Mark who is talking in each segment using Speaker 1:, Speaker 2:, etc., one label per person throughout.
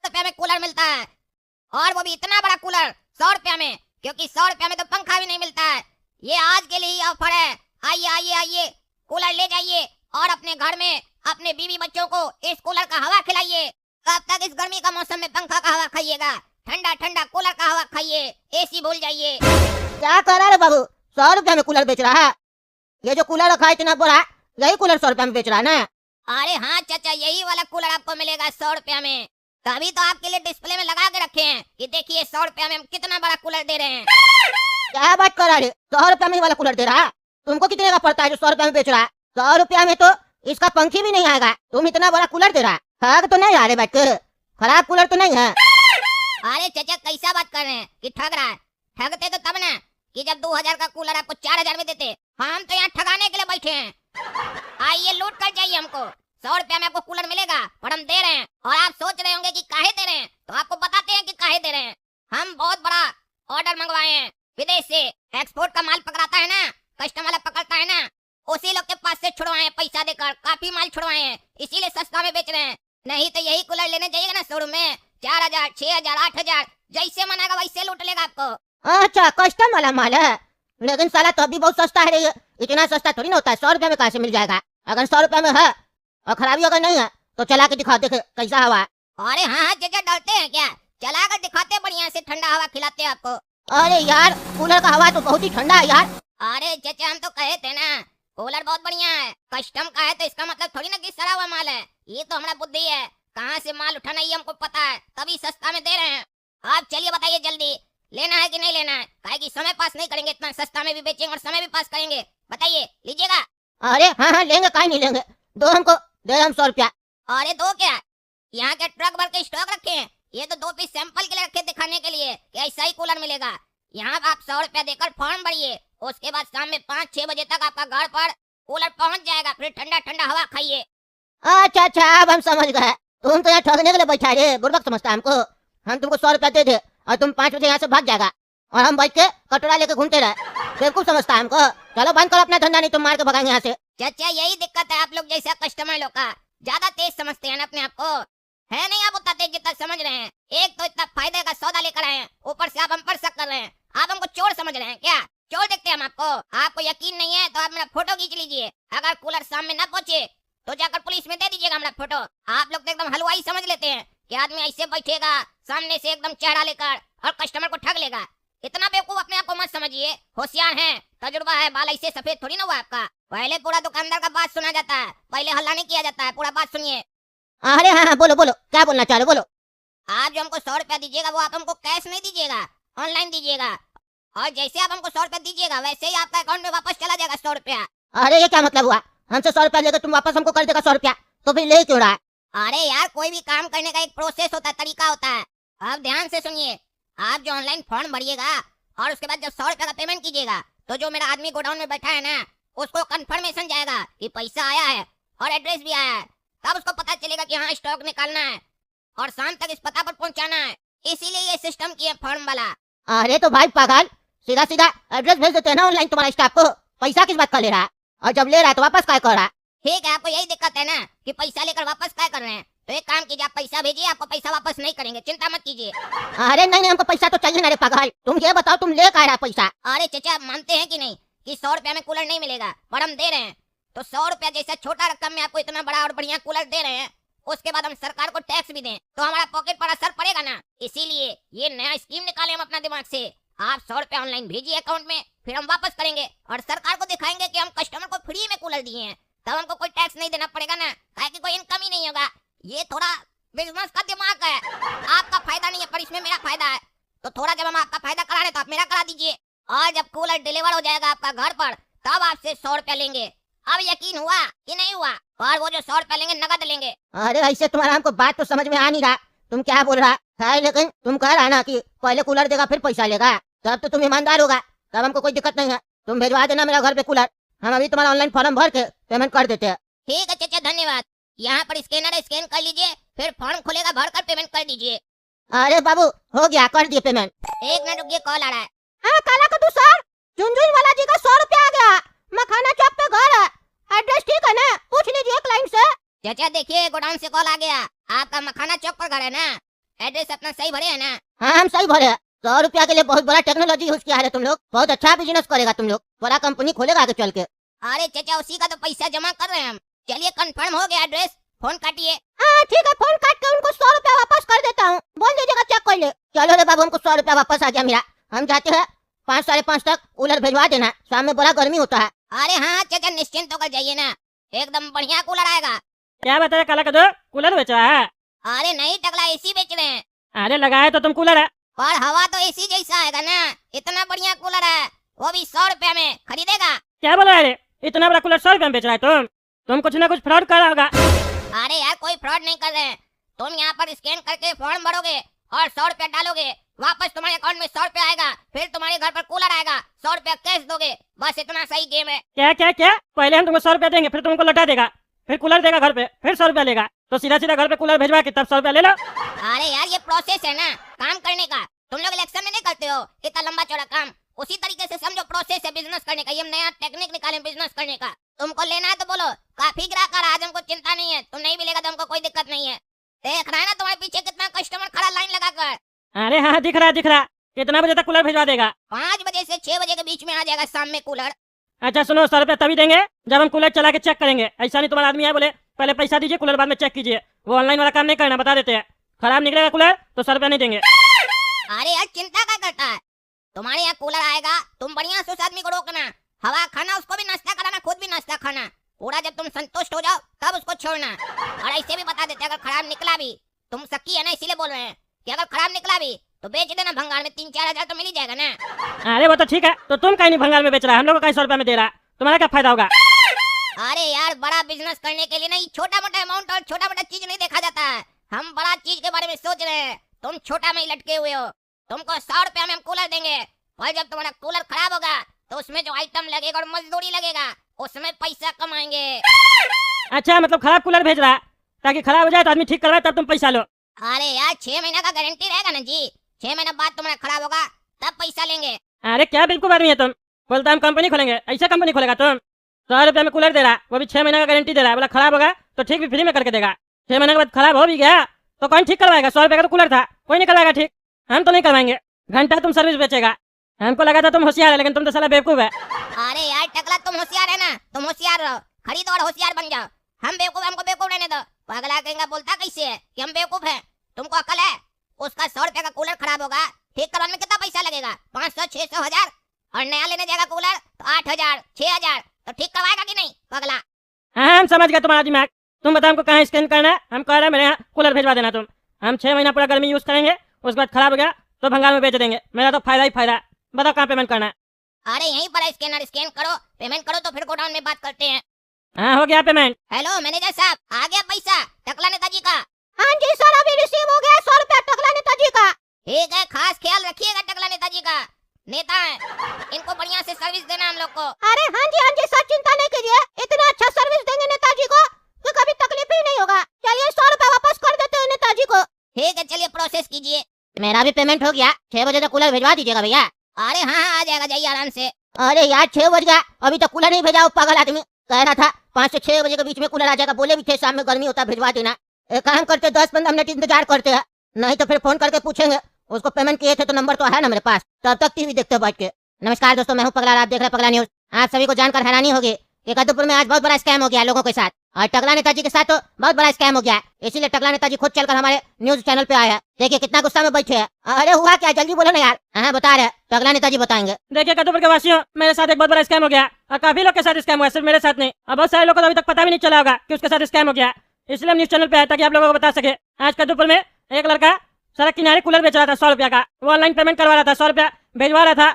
Speaker 1: रुपया में कूलर मिलता है, और वो भी इतना बड़ा कूलर 100 रुपया में, क्योंकि 100 रुपया में तो पंखा भी नहीं मिलता है। ये आज के लिए ही ऑफर है। आइए आइए आइए, कूलर ले जाइए और अपने घर में अपने बीवी बच्चों को इस कूलर का हवा खिलाइए। कब तक इस गर्मी का मौसम में पंखा का हवा खाइएगा? ठंडा ठंडा कूलर का हवा खाइए, एसी भूल जाइए।
Speaker 2: क्या कर रहा है बाबू? 100 रुपया में कूलर बेच रहा है? ये जो कूलर रखा है इतना बड़ा, यही कूलर 100 रुपया में बेच रहा है ना?
Speaker 1: अरे हाँ चाचा, यही वाला कूलर आपको मिलेगा 100 रुपया में। तभी तो आपके लिए डिस्प्ले में लगा के रखे हैं कि देखिए 100 रुपया में हम कितना बड़ा कूलर दे रहे हैं।
Speaker 2: क्या बात कर रहा है? 100 रुपया में ही वाला कूलर दे रहा है? तुमको कितने का पड़ता है जो 100 रुपया में बेच रहा है? 100 रुपया में तो इसका पंखी भी नहीं आएगा, तुम इतना बड़ा कूलर दे रहा है। ठग तो नहीं आ रहे बैठ कर? खराब कूलर तो नहीं है?
Speaker 1: अरे चाचा, कैसा बात कर रहे हैं कि ठग रहा है? ठगते तो तब ना कि जब 2000 का कूलर आपको 4000 में देते। हम तो यहाँ ठगाने के लिए बैठे हैं। आइए लूट कर जाइए हमको। 100 रुपया में आपको कूलर मिलेगा और हम दे रहे हैं। और आप सोच रहे होंगे कि काहे दे रहे हैं, तो आपको बताते हैं कि काहे दे रहे हैं। हम बहुत बड़ा ऑर्डर मंगवाए हैं विदेश से। एक्सपोर्ट का माल पकड़ाता है ना, कस्टम वाला पकड़ता है ना, उसी लोग के पास से छुड़वाए हैं पैसा देकर। काफी माल छुड़वाए हैं, इसीलिए सस्ता में बेच रहे हैं। नहीं तो यही कूलर लेने जाइएगा ना शोरूम में, 4000, 6000, 8000 जैसे मनाएगा वैसे लूट लेगा आपको।
Speaker 2: अच्छा, कस्टम वाला माल है? लेकिन साला तो अभी बहुत सस्ता है। इतना सस्ता थोड़ी ना होता है। 100 रुपया में कहाँ से मिल जाएगा? अगर 100 रुपया में है और खराबी अगर नहीं है तो चला के दिखा, देखे कैसा हवा है।
Speaker 1: अरे हाँ हाँ चाचा, डरते हैं क्या? चला कर दिखाते, बढ़िया से ठंडा हवा खिलाते हैं आपको।
Speaker 2: अरे यार, कूलर का हवा तो बहुत ही ठंडा है यार।
Speaker 1: अरे चाचा, हम तो कहे थे ना कूलर बहुत बढ़िया है। कस्टम का है तो इसका मतलब थोड़ी ना कि सड़ा हुआ माल है। ये तो हमारा बुद्धि है, कहाँ से माल उठाना ये हमको पता है, तभी सस्ता में दे रहे हैं। आप चलिए बताइए जल्दी, लेना है कि नहीं लेना है? काहे कि समय पास नहीं करेंगे, इतना सस्ता में भी बेचेंगे और समय भी पास करेंगे। बताइए, लीजिएगा?
Speaker 2: अरे हाँ हाँ लेंगे, काहे नहीं लेंगे। दो हमको, दे हम 100 रुपया।
Speaker 1: अरे दो क्या, यहाँ के ट्रक भर के स्टॉक रखे हैं। ये तो 2 पीस सैंपल के लिए रखे, दिखाने के लिए कि ऐसा ही कूलर मिलेगा। यहाँ आप 100 रुपया देकर फॉर्म भरिए, उसके बाद शाम में 5-6 बजे तक आपका घर पर कूलर पहुँच जाएगा। फिर ठंडा ठंडा हवा खाइए।
Speaker 2: अच्छा अच्छा, अब हम समझ गए। तुम तो यहाँ ठगने के लिए बैठा रे, बुर्बक समझता है हमको। हम तुमको 100 रुपया दे दे और तुम 5 बजे यहाँ से भाग जाएगा और हम बैठ के कटोरा लेके घूमते रहे। बेवकूफ समझता है हमको। चलो बंद करो अपना धंधा, नहीं तुम मार के भगाएंगे यहाँ से।
Speaker 1: चाचा, यही दिक्कत है आप लोग जैसा कस्टमर लोग का, ज्यादा तेज समझते हैं ना अपने आप को। है नहीं आप उतना तेज जितना समझ रहे हैं। एक तो इतना फायदे का सौदा लेकर आए हैं, ऊपर से आप हम पर शक कर रहे हैं। आप हमको चोर समझ रहे हैं क्या? चोर देखते हैं हम आपको? आपको यकीन नहीं है तो आप मेरा फोटो खींच लीजिए। अगर कूलर सामने न पहुंचे तो जाकर पुलिस में दे दीजिएगा हमारा फोटो। आप लोग तो एकदम हलवाई समझ लेते हैं कि आदमी ऐसे बैठेगा सामने से एकदम चेहरा लेकर और कस्टमर को ठग लेगा। इतना बेवकूफ अपने आप को मत समझिए, होशियार हैं, तजुर्बा है, बाल ऐसे सफेद थोड़ी ना हुआ आपका। पहले पूरा दुकानदार का बात सुना जाता है, पहले हल्ला नहीं किया जाता है, पूरा बात सुनिए।
Speaker 2: अरे हाँ हाँ, बोलो बोलो, क्या बोलना चाह रहे हो, बोलो।
Speaker 1: आप जो हमको 100 रुपया दीजिएगा वो आप हमको कैश नहीं दीजिएगा, ऑनलाइन दीजिएगा। और जैसे आप हमको 100 रुपया दीजिएगा वैसे ही आपका अकाउंट में वापस चला जाएगा 100 रुपया।
Speaker 2: अरे ये क्या मतलब हुआ? हमसे 100 रुपया लेकर तुम वापस हमको कर देगा 100 रुपया, तो फिर ले क्यों रहा है?
Speaker 1: अरे यार, कोई भी काम करने का एक प्रोसेस होता है, तरीका होता है। आप ध्यान से सुनिए। आप जो ऑनलाइन फॉर्म भरिएगा और उसके बाद जब 100 रुपया का पेमेंट कीजिएगा तो जो मेरा आदमी गोडाउन में बैठा है ना, उसको कंफर्मेशन जाएगा कि पैसा आया है और एड्रेस भी आया है। तब उसको पता चलेगा कि हाँ स्टॉक निकालना है और शाम तक इस पता पर पहुंचाना है। इसीलिए ये सिस्टम किया फॉर्म वाला।
Speaker 2: अरे तो भाई पागल, सीधा सीधा एड्रेस भेज देते हैं ना ऑनलाइन तुम्हारा स्टाफ को। पैसा किस बात का ले रहा है? और जब ले रहा है तो वापस क्या कर रहा है?
Speaker 1: ठीक है, आपको यही दिक्कत है ना कि पैसा लेकर वापस क्या कर रहे हैं। तो एक काम कीजिए, आप पैसा भेजिए, आपको पैसा वापस नहीं करेंगे, चिंता मत कीजिए।
Speaker 2: अरे नहीं नहीं, हमको पैसा तो चाहिए ना रे पागल। तुम ये बताओ, तुम ले क्या रहा पैसा?
Speaker 1: अरे चाचा, आप मानते हैं कि नहीं कि 100 रुपया में कूलर नहीं मिलेगा पर हम दे रहे हैं। तो 100 रुपया जैसा छोटा रकम में आपको इतना बड़ा और बढ़िया कूलर दे रहे हैं, उसके बाद हम सरकार को टैक्स भी दें तो हमारा पॉकेट पर असर पड़ेगा ना। इसीलिए ये नया स्कीम निकाले हम अपना दिमाग से। आप 100 रुपया ऑनलाइन भेजिए अकाउंट में, फिर हम वापस करेंगे और सरकार को दिखाएंगे कि हम कस्टमर को फ्री में कूलर दिए हैं। तब हमको कोई टैक्स नहीं देना पड़ेगा ना, काहे कि कोई इनकम ही नहीं होगा। ये थोड़ा बिजनेस का दिमाग है, आपका फायदा नहीं है पर इसमें मेरा फायदा है। तो थोड़ा जब हम आपका फायदा करा रहे तो आप मेरा करा दीजिए। और जब कूलर डिलीवर हो जाएगा आपका घर पर तब आपसे 100 रुपया लेंगे। अब यकीन हुआ कि नहीं हुआ? और वो जो 100 रुपया लेंगे नगद लेंगे।
Speaker 2: अरे ऐसे तुम्हारा हमको बात तो समझ में आ नहीं रहा, तुम क्या बोल रहा है। लेकिन तुम कह रहा ना कि पहले कूलर देगा फिर पैसा लेगा, तब तो तुम ईमानदार होगा, तब हमको कोई दिक्कत नहीं है। तुम भेजवा देना मेरा घर पे कूलर, हम अभी तुम्हारा ऑनलाइन फॉर्म भर के पेमेंट कर देते हैं।
Speaker 1: ठीक है चाचा, धन्यवाद। यहाँ पर स्कैनर स्कैन कर लीजिए, फिर फॉर्म खुलेगा, भर कर पेमेंट कर दीजिए।
Speaker 2: अरे बाबू हो गया, कर दिए पेमेंट।
Speaker 1: एक मिनट रुकिए, कॉल आ रहा है।
Speaker 2: हाँ काला कद्दू सर, झुनझुन वाला जी का 100 रुपया आ गया। मखाना चौक पे घर है, एड्रेस ठीक है ना? पूछ लीजिए क्लाइंट से।
Speaker 1: चाचा देखिए, गोडाउन से कॉल आ गया। आपका मखाना चौक पर घर है ना? एड्रेस अपना सही भरे है ना?
Speaker 2: हाँ हम सही भरे हैं। 100 रुपया के लिए बहुत बड़ा टेक्नोलॉजी यूज किया है तुम लोग। बहुत अच्छा बिजनेस करेगा तुम लोग, बड़ा कंपनी खोलेगा आगे चल के।
Speaker 1: अरे चाचा उसी का तो पैसा जमा कर रहे हैं हम। चलिए कंफर्म हो गया एड्रेस, फोन काटिए।
Speaker 2: हाँ ठीक है, फोन काट के उनको 100 रुपया वापस कर देता हूँ। बोल दीजिएगा चेक कर ले। चलो रे बाबू, हमको 100 रुपया वापस आ गया मेरा। हम जाते हैं 5 साढ़े 5 तक कूलर भिजवा देना, शाम में बड़ा गर्मी होता है।
Speaker 1: अरे हाँ चाचा निश्चिंत होकर जाइए ना, एकदम बढ़िया कूलर आएगा।
Speaker 3: क्या बताया काला कदो, कूलर बेच रहा है?
Speaker 1: अरे नहीं टकला, एसी बेच रहे हैं।
Speaker 3: अरे लगाए तो तुम कूलर है।
Speaker 1: पर हवा तो एसी जैसा आएगा ना। इतना बढ़िया कूलर है, वो भी 100 रुपया में। खरीदेगा?
Speaker 3: क्या बोला है रे, इतना बड़ा कूलर 100 रुपया में बेच रहा है? तुम कुछ ना कुछ फ्रॉड कर रहा होगा।
Speaker 1: अरे यार कोई फ्रॉड नहीं कर रहे हैं। तुम यहाँ पर स्कैन करके फॉर्म भरोगे और 100 रुपया डालोगे, वापस तुम्हारे अकाउंट में 100 रुपया आएगा, फिर तुम्हारे घर पर कूलर आएगा, 100 रुपया कैश दोगे, बस इतना सही गेम है।
Speaker 3: क्या क्या क्या? पहले हम तुमको 100 रुपया देंगे, फिर तुमको लौटा देगा, फिर कूलर देगा घर पे, फिर 100 रुपया लेगा। तो सीधा सीधा घर पे कूलर भेजवा के तब 100 रुपया ले लो।
Speaker 1: अरे यार ये प्रोसेस है ना काम करने का। तुम लोग इलेक्शन में नहीं करते हो इतना लंबा चौड़ा काम, उसी तरीके से समझो प्रोसेस है बिजनेस करने का। ये हम नया टेक्निक निकाले बिजनेस करने का। तुमको लेना है तो बोलो, काफी ग्राहक आ रहा है आज, हमको चिंता नहीं है। तुम नहीं भी लेगा तो हमको कोई दिक्कत नहीं है। देख रहा है ना तुम्हारे पीछे कितना कस्टमर खड़ा लाइन लगाकर।
Speaker 3: अरे हाँ दिख रहा दिख रहा। कितना बजे तक कूलर भिजवा देगा?
Speaker 1: 5 बजे से 6 बजे के बीच में आ जाएगा शाम में कूलर।
Speaker 3: अच्छा सुनो, 100 रुपया तभी देंगे जब हम कूलर चला के चेक करेंगे। ऐसा नहीं तुम्हारा आदमी है बोले पहले पैसा दीजिए कूलर बाद में चेक कीजिए, वो ऑनलाइन वाला काम नहीं करना, बता देते हैं। खराब निकलेगा कूलर तो 100 रुपया नहीं देंगे।
Speaker 1: अरे यार चिंता क्या करता है, तुम्हारे यहाँ कूलर आएगा, तुम बढ़िया से उस आदमी को रोकना, हवा खाना, उसको भी नाश्ता कराना, खुद भी नाश्ता खाना। पूरा जब तुम संतुष्ट हो जाओ तब उसको छोड़ना। और ऐसे भी बता देते अगर खराब निकला भी, तुम सकी है ना इसीलिए बोल रहे हैं कि अगर खराब निकला भी तो बेच देना भंगार में, 3-4 हजार तो मिल ही जाएगा ना।
Speaker 3: अरे वो तो ठीक है, तो तुम कहीं नहीं भंगार में बेच रहा है, हम लोग को कहीं 100 रुपया में दे रहा है, तुम्हारा क्या फायदा होगा?
Speaker 1: अरे यार बड़ा बिजनेस करने के लिए ना छोटा मोटा अमाउंट और छोटा मोटा चीज नहीं देखा जाता है। हम बड़ा चीज के बारे में सोच रहे हैं, तुम छोटा में ही लटके हुए हो। तुमको 100 रुपया में हम कूलर देंगे, और जब तुम्हारा कूलर खराब होगा तो उसमें जो आइटम लगेगा और मजदूरी लगेगा उसमें पैसा कमाएंगे।
Speaker 3: अच्छा मतलब खराब कूलर भेज रहा है ताकि खराब हो जाए तो आदमी ठीक करवाए तब तुम पैसा लो।
Speaker 1: अरे यार 6 महीना का गारंटी रहेगा ना जी, 6 महीना बाद तुम्हारा खराब होगा तब पैसा लेंगे।
Speaker 3: अरे क्या बिल्कुल आदमी है तुम, बोलता हम कंपनी खोलेंगे, ऐसा कंपनी खोलेगा तुम? 100 रुपया में कूलर दे रहा, वो भी 6 महीने का गारंटी दे रहा है, बोला खराब होगा तो ठीक भी फ्री में करके देगा। 6 महीने के बाद खराब हो भी गया तो कौन ठीक करवाएगा? 100 रुपया का तो कूलर था, कोई नहीं करवाएगा ठीक। हम तो नहीं करवाएंगे, घंटा तुम सर्विस बेचेगा। हमको लगा था तुम होशियार है, लेकिन तुम तो साला बेवकूफ है।
Speaker 1: अरे यार टकला तुम होशियार है ना, तुम होशियार रहो, खरीदो और होशियार बन जाओ। हम बेवकूफ, हमको बेवकूफ रहने दो। पगला कहेंगे बोलता कैसे है कि हम बेवकूफ है? तुमको अकल है? उसका 100 रुपया का कूलर खराब होगा, ठीक करवाने में कितना पैसा लगेगा? 500, 600, 1000। और नया लेने जाएगा कूलर तो 8000, 6000, तो ठीक करवाएगा कि नहीं पगला?
Speaker 3: हाँ हम समझ गए तुम्हारा दिमाग। तुम बताओ हमको कहाँ स्कैन करना है, हम कह रहे हैं मेरे यहाँ कूलर भेजवा देना तुम। हम 6 महीना पूरा गर्मी यूज करेंगे, उसके बाद खराब हो गया तो भंगार में बेच देंगे। मेरा तो फायदा ही फायदा है। बताओ कहाँ पेमेंट करना है?
Speaker 1: अरे यहीं पर स्कैनर, स्कैन करो, पेमेंट करो तो फिर गोडाउन में बात करते हैं।
Speaker 3: हाँ हो गया पेमेंट।
Speaker 1: हेलो मैनेजर साहब, आ गया पैसा टकला नेताजी का?
Speaker 2: हाँ जी सर, अभी रिसीव हो गया 100 रुपया टकला नेताजी का।
Speaker 1: ठीक है, खास ख्याल रखिएगा टकला नेताजी का, नेता है, इनको बढ़िया से सर्विस देना हम लोग को।
Speaker 2: अरे हाँ जी सर, चिंता नहीं कीजिए, इतना अच्छा सर्विस देंगे नेताजी को कि कभी तकलीफ ही नहीं होगा। चलिए 100 रुपया वापस कर देते हैं नेताजी को।
Speaker 1: ठीक है चलिए प्रोसेस कीजिए।
Speaker 2: मेरा भी पेमेंट हो गया, 6 बजे तक कूलर भिजवा दीजिएगा भैया।
Speaker 1: अरे हाँ आ जाएगा, जाइए आराम से।
Speaker 2: अरे यार 6 बज गया, अभी तक कूलर नहीं भेजा। वो पागल आदमी कह रहा था 5 से 6 बजे के बीच में कूलर आ जाएगा, बोले भी थे शाम में गर्मी होता है भिजवा देना। एक काम करते 10-15 मिनट इंतजार करते हैं, नहीं तो फिर फोन करके पूछेंगे। उसको पेमेंट किए थे तो नंबर तो है ना मेरे पास, तब तक टीवी देखते बैठ के। नमस्कार दोस्तों, मैं हूं पगला, आप देख रहे हैं पगला न्यूज। आप सभी को जानकर हैरानी होगी कि कद्दूपुर में आज बहुत बड़ा स्कैम हो गया लोगों के साथ, और टकला नेताजी के साथ तो बहुत बड़ा स्कैम हो गया है। इसीलिए टकला नेताजी खुद चलकर हमारे न्यूज चैनल पे आया है। देखिए कितना गुस्सा में बैठे हैं। अरे हुआ क्या, जल्दी बोलो ना यार। हाँ बता रहे, टकला नेताजी बताएंगे।
Speaker 3: देखिए कद्दूपुर के वासियों, मेरे साथ एक बहुत बड़ा स्कैम हो गया, और काफी लोग के साथ स्कैम हुआ, सिर्फ मेरे साथ नहीं। और बहुत सारे लोगों को अभी तक पता भी नहीं चला होगा कि उसके साथ स्कैम हो गया, इसलिए हम न्यूज चैनल पे आए ताकि आप लोगों को बता सके। आज कद्दूपुर में एक लड़का सड़क किनारे कूलर बेच रहा था 100 रुपया का। वो ऑनलाइन पेमेंट करवा रहा था, 100 रुपया भेजवा रहा था,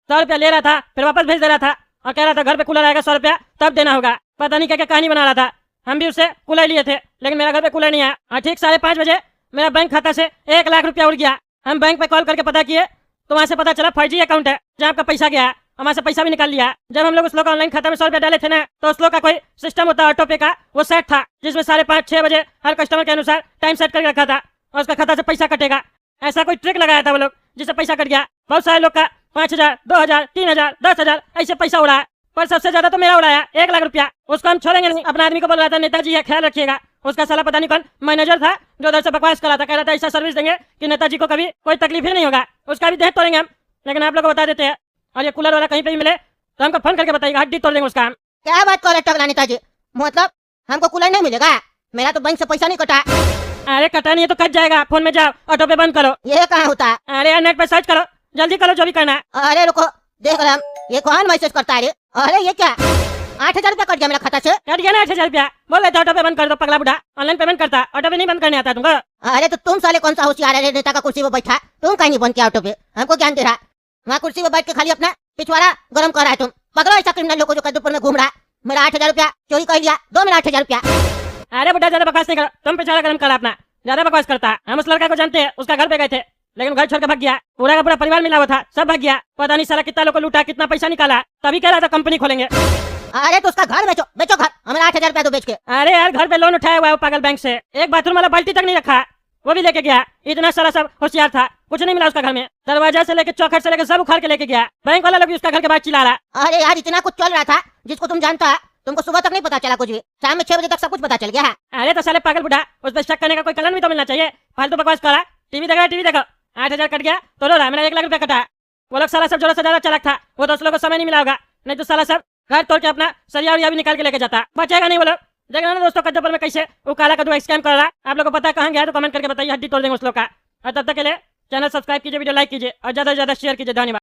Speaker 3: 100 रुपया ले रहा था, फिर वापस भेज दे रहा था, और कह रहा था घर पे कूलर आएगा 100 रुपया तब देना होगा। पता नहीं क्या क्या कहानी बना रहा था। हम भी उससे कूलर लिए थे, लेकिन मेरा घर पे कूलर नहीं आया। और ठीक 5:30 बजे मेरा बैंक खाता से 1 लाख रुपया उड़ गया। हम बैंक पे कॉल करके पता किए तो वहाँ से पता चला फर्जी अकाउंट है जहाँ आपका पैसा गया है, वहाँ से पैसा भी निकाल लिया। जब हम लोग उस लोग का ऑनलाइन खाता में 100 रुपया डाले थे ना, तो उस लोग का कोई सिस्टम होता है ऑटो पे का, वो सेट था जिसमें 5:30-6 बजे हर कस्टमर के अनुसार टाइम सेट करके रखा था और उसका खाता से पैसा कटेगा। ऐसा कोई ट्रिक लगाया था वो लोग जिससे पैसा कट गया। बहुत सारे लोग का 5000, 2000, 3000, 10,000 ऐसे पैसा उड़ा है, पर सबसे ज्यादा तो मेरा उड़ाया 1 लाख रुपया। उसको हम छोड़ेंगे नहीं। अपना आदमी को बोल रहा था नेताजी है ख्याल रखिएगा, उसका साला पता नहीं कौन मैनेजर था जो उधर से बकवास करा था, कह रहा था ऐसा सर्विस देंगे कि नेताजी को कभी कोई तकलीफ ही नहीं होगा, उसका भी देह तोड़ेंगे हम। लेकिन आप लोग को बता देते हैं, और ये कूलर वाला कहीं पे भी मिले तो हमको फोन करके बताइएगा, हड्डी तोड़ देंगे उसका हम।
Speaker 2: क्या बात कर रहे टकला नेताजी? मतलब हमको कूलर नहीं मिलेगा? मेरा तो बैंक से पैसा नहीं कटा।
Speaker 3: अरे कटा नहीं है तो कट जाएगा, फोन में जाओ ऑटो पे बंद करो।
Speaker 2: ये कहाँ होता है?
Speaker 3: अरे यार नेट पे सर्च करो, जल्दी करो जो भी करना है।
Speaker 2: अरे रुको, देख रहे हम, ये कौन मैसेज करता है रे? अरे ये क्या, 8,000 रुपया कट गया मेरा खाता से।
Speaker 3: कट गया ना 8,000 रुपया, बोल रहे थे ऑटो पे बंद कर दो पगला बुढ़ा, ऑनलाइन पेमेंट करता, ऑटो पे नहीं बंद करने आता तुमको।
Speaker 2: अरे तो तुम साले कौन सा होशियार है रे, नेता का कुर्सी पे बैठा, तुम कहीं नहीं बंद किया ऑटो पे, हमको ज्ञान दे रहा। वहाँ कुर्सी पे बैठ के खाली अपना पिछवाड़ा गर्म कर रहा है तुम। पकड़ो ऐसा क्रिमिनल लोग को जो कद्दूपुर में घूम रहा है। मेरा 8,000 रुपया चोरी कर लिया, दो मेरा 8,000 रुपया।
Speaker 3: अरे बुढ़ा ज्यादा बकवास नहीं करो, तुम पिछवाड़ा गर्म करा अपना, ज्यादा बकवास करता है। हम उस लड़का को जानते हैं, उसका घर पे गए थे, लेकिन घर छोड़ के भाग गया, पूरा का पूरा परिवार मिला हुआ था, सब भाग गया। पता नहीं साला कितना लोग को लूटा, कितना पैसा निकाला, तभी कह रहा था कंपनी खोलेंगे।
Speaker 2: अरे तो उसका घर बेचो, बेचो घर, हमें 8,000 रुपया दो बेच के।
Speaker 3: अरे यार घर पे लोन उठाया हुआ है वो पागल बैंक से, एक बाथरूम वाला बाल्टी तक नहीं रखा, वो भी लेके गया। इतना सारा सब होशियार था, कुछ नहीं मिला उसका घर में, दरवाजा से लेके चौखट से लेके सब उखाड़ के लेके गया। बैंक वाला लोग भी उसका घर के बाद चिल्ला रहा।
Speaker 2: अरे यार इतना कुछ चल रहा था जिसको तुम जानता है, तुमको सुबह तक नहीं पता चला कुछ भी, शाम में 6 बजे तक सब कुछ पता चल गया है।
Speaker 3: अरे तो साले पागल बुढ़ा, उस पर शक करने का कोई कारण भी तो मिलना चाहिए, फालतू बकवास करा। टीवी देखा, टीवी देखो, 8,000 कट गया तो रो रहा, मेरा 1 लाख रुपया कटा। वो लोग साला सब जोड़ा से ज्यादा चालाक था, वो तो उस लोग को समय नहीं मिला होगा, नहीं तो साला सब घर तोड़ के अपना सरिया उरिया भी निकाल के लेके जाता, बचेगा नहीं वो लोग। देख रहे ना दोस्तों कद्दूपुर में कैसे वो काला कद्दू स्कैम कर रहा है। आप लोग को पता है कहाँ गया तो कमेंट करके बताइए, हड्डी तोड़ देंगे उस लोग का। और तब तक के लिए चैनल सब्सक्राइब कीजिए, वीडियो लाइक कीजिए और ज्यादा से ज्यादा शेयर कीजिए। धन्यवाद।